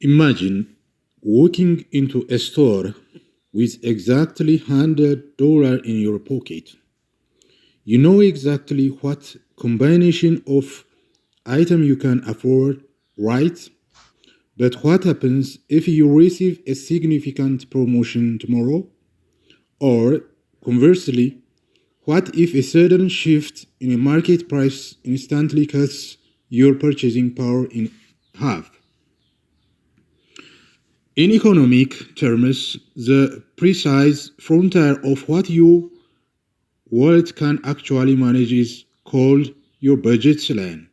Imagine walking into a store with exactly $100 in your pocket. You know exactly what combination of item you can afford, right? But what happens if you receive a significant promotion tomorrow? Or conversely, what if a sudden shift in a market price instantly cuts your purchasing power in half? In economic terms, the precise frontier of what your wallet can actually manage is called your budget line,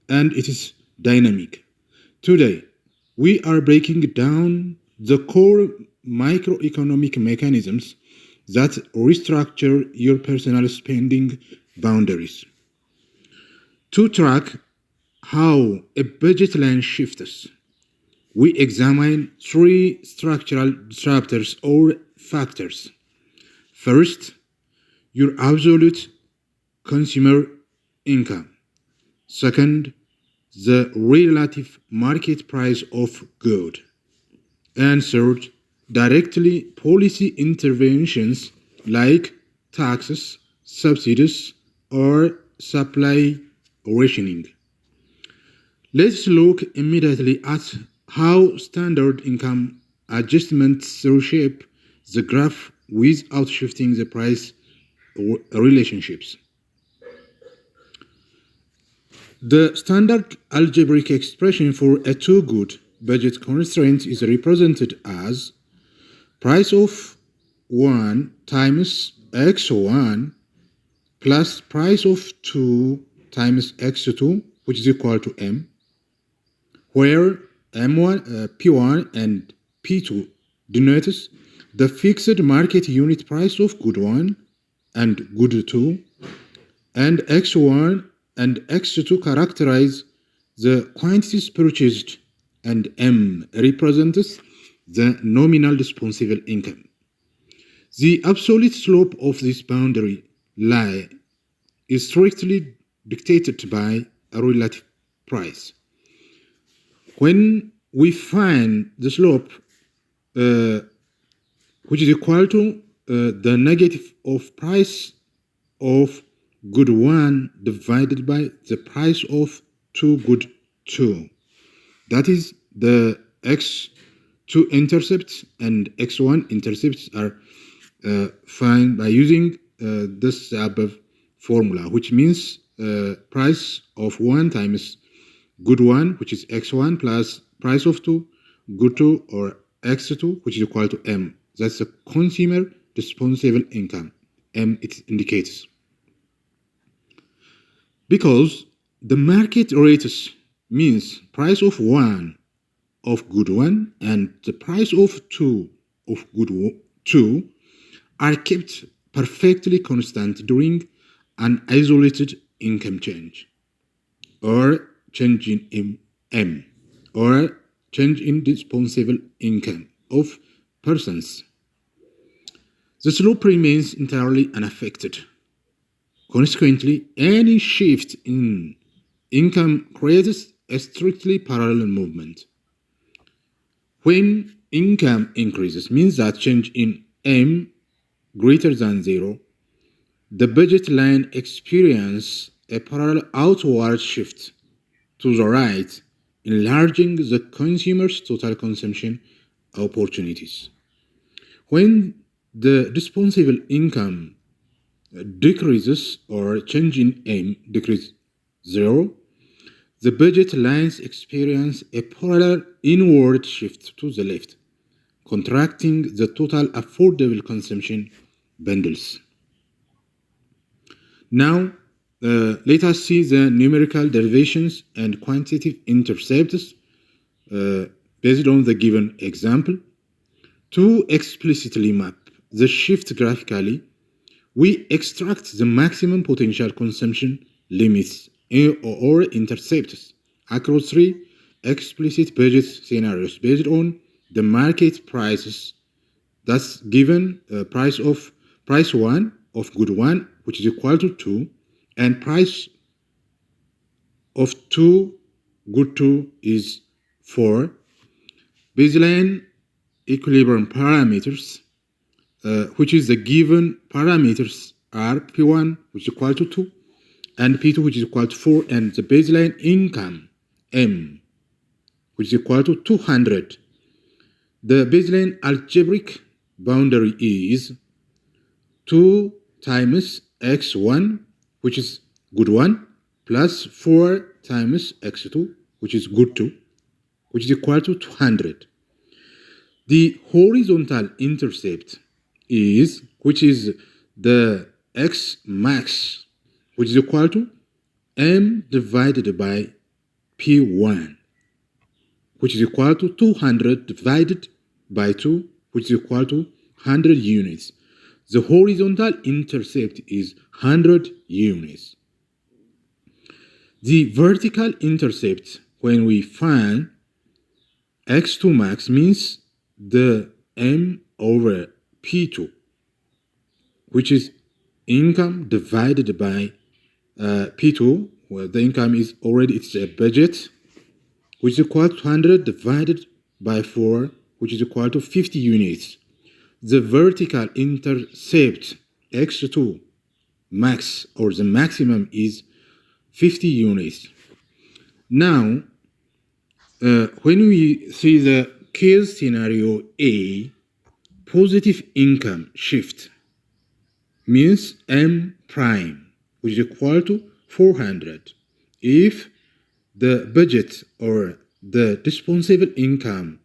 and it is dynamic. Today, we are breaking down the core microeconomic mechanisms that restructure your personal spending boundaries. To track how a budget line shifts, we examine three structural disruptors or factors. First, your absolute consumer income. Second, the relative market price of good. And third, directly policy interventions like taxes, subsidies, or supply rationing. Let's look immediately at how standard income adjustments reshape the graph without shifting the price relationships. The standard algebraic expression for a too-good budget constraint is represented as price of 1 times x1 plus price of 2 times x2, which is equal to m, where P1 and P2 denotes the fixed market unit price of good 1 and good 2, and X1 and X2 characterize the quantities purchased, and M represents the nominal dispensable income. The absolute slope of this boundary line is strictly dictated by a relative price. When we find the slope, which is equal to the negative of price of good 1 divided by the price of 2 good 2. That is, the x2 intercepts and x1 intercepts are found by using this above formula, which means price of 1 times good 1, which is x1, plus price of 2, good 2, or x2, which is equal to m. That's the consumer dispensable income. M it indicates. Because the market rates means price of 1 of good 1 and the price of 2 of good 2 are kept perfectly constant during an isolated income change, or change in M, or change in dispensable income of persons. The slope remains entirely unaffected. Consequently, any shift in income creates a strictly parallel movement. When income increases means that change in M greater than 0, the budget line experiences a parallel outward shift to the right, enlarging the consumer's total consumption opportunities. When the dispensable income decreases or change in M decreases 0, the budget lines experience a parallel inward shift to the left, contracting the total affordable consumption bundles. Now, let us see the numerical derivations and quantitative intercepts based on the given example. To explicitly map the shift graphically, we extract the maximum potential consumption limits or intercepts across three explicit budget scenarios based on the market prices. That's given price 1 of good 1, which is equal to 2, and price of 2 good 2 is 4, baseline equilibrium parameters, which is the given parameters are P1, which is equal to 2, and P2, which is equal to 4, and the baseline income, M, which is equal to 200. The baseline algebraic boundary is 2 times x1, which is good 1, plus 4 times x2, which is good 2, which is equal to 200. The horizontal intercept is, which is the x max, which is equal to m divided by p1, which is equal to 200 divided by 2, which is equal to 100 units. The horizontal intercept is 100 units. The vertical intercept, when we find x2 max, means the m over p2, which is income divided by p2, where the income is already, it's a budget, which is equal to 100 divided by 4, which is equal to 50 units. The vertical intercept x2 max, or the maximum, is 50 units. Now, when we see the case scenario A, positive income shift means M prime, which is equal to 400. If the budget or the dispensable income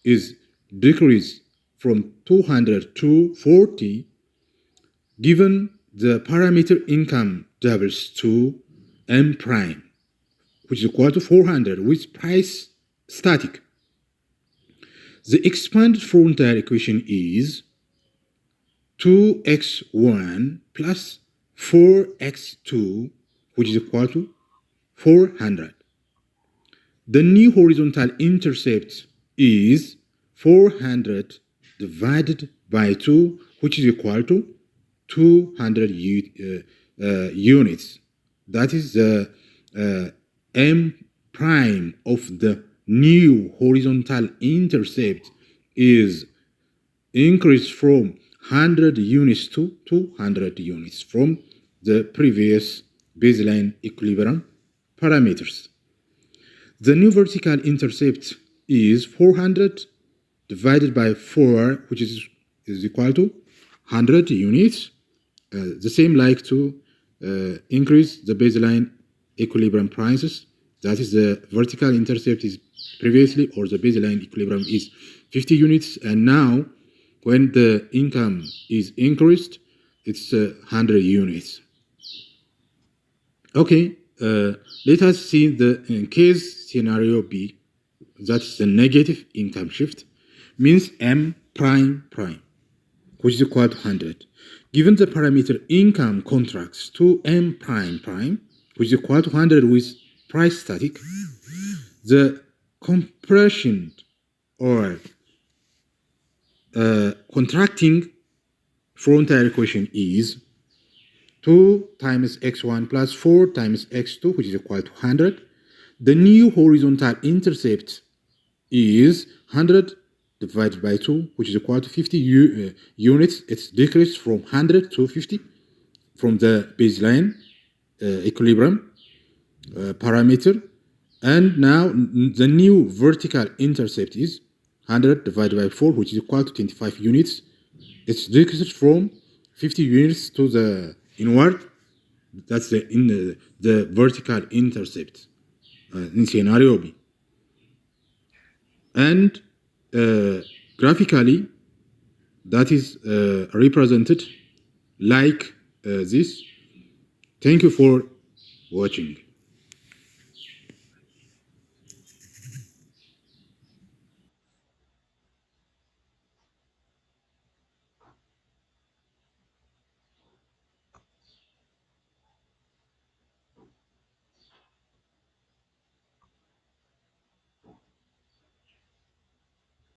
is decreased from 200 to 40, given the parameter income doubles to M prime, which is equal to 400, with price static. The expanded frontal equation is 2x1 plus 4x2, which is equal to 400. The new horizontal intercept is 400 divided by 2, which is equal to 200 units. That is the M prime of the new horizontal intercept is increased from 100 units to 200 units from the previous baseline equilibrium parameters. The new vertical intercept is 400 divided by 4, which is equal to 100 units. The same like to increase the baseline equilibrium prices. That is, the vertical intercept is previously, or the baseline equilibrium is 50 units, and now when the income is increased, it's 100 units. Okay, let us see the case scenario B. That's the negative income shift, means M prime prime, which is equal to 100. Given the parameter income contracts to M prime prime, which is equal to 100 with price static, the compression or contracting frontal equation is 2 times x1 plus 4 times x2, which is equal to 100. The new horizontal intercept is 100 divided by 2, which is equal to 50 units. It's decreased from 100 to 50 from the baseline equilibrium parameter. And now the new vertical intercept is 100 divided by 4, which is equal to 25 units. It's decreased from 50 units to the inward. That's the vertical intercept in scenario B. And graphically, that is represented like this. Thank you for watching.